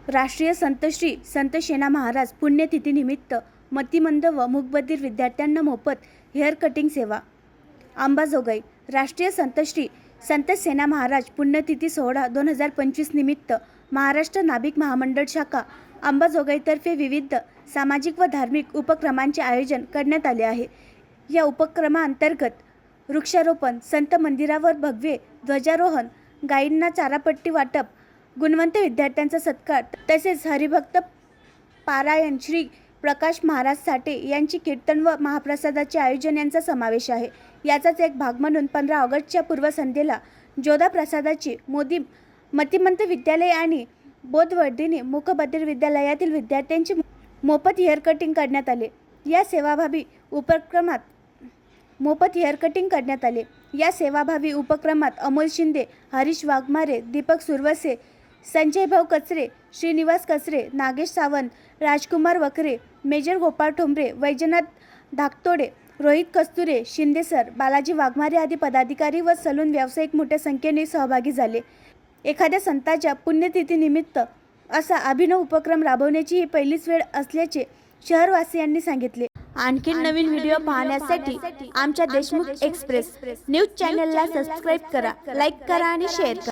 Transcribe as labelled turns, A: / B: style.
A: राष्ट्रीय संत श्री संत शेना महाराज पुण्यतिथीनिमित्त मतिमंद व मूकबधिर विद्यार्थ्यांना मोफत हेअर कटिंग सेवा। अंबाजोगाई राष्ट्रीय संत श्री संत सेना महाराज पुण्यतिथी सोहळा 2025 निमित्त महाराष्ट्र नाभिक महामंडळ शाखा अंबाजोगाईतर्फे विविध सामाजिक व धार्मिक उपक्रमांचे आयोजन करण्यात आले आहे। या उपक्रमांतर्गत वृक्षारोपण, संत मंदिरावर भव्य ध्वजारोहण, गायींना चारापट्टी वाटप, गुणवंत विद्यार्थ्यांचा सत्कार तसेच हरिभक्त पारायण, श्री प्रकाश महाराज साठे यांची कीर्तन व महाप्रसादाचे आयोजन यांचा समावेश आहे। याचाच एक भाग म्हणून 15 ऑगस्टच्या पूर्वसंध्येला जोधा प्रसादाची मोदी मतिमंद विद्यालय आणि बोधवर्धिनी मूकबधिर विद्यालयातील विद्यार्थ्यांची मोफत हेअर कटिंग करण्यात आले। या सेवाभावी उपक्रमात अमोल शिंदे, हरीश वाघमारे, दीपक सुरवसे, संजय भाऊ कचरे, श्रीनिवास कचरे, नागेश सावंत, राजकुमार वकरे, मेजर गोपाळ ठोंबरे, वैजनाथ धाकतोडे, रोहित कस्तुरे, शिंदे सर, बालाजी वाघमारे आदी पदाधिकारी व सलून व्यावसायिक मोठ्या संख्येने सहभागी झाले। एखाद्या संतांच्या पुण्यतिथीनिमित्त असा अभिनव उपक्रम राबवण्याची ही पहिलीच वेळ असल्याचे शहरवासियांनी सांगितले। आणखी नवीन व्हिडिओ पाहण्यासाठी आमच्या देशमुख एक्सप्रेस न्यूज चॅनलला सबस्क्राईब करा, लाईक करा आणि शेअर करा।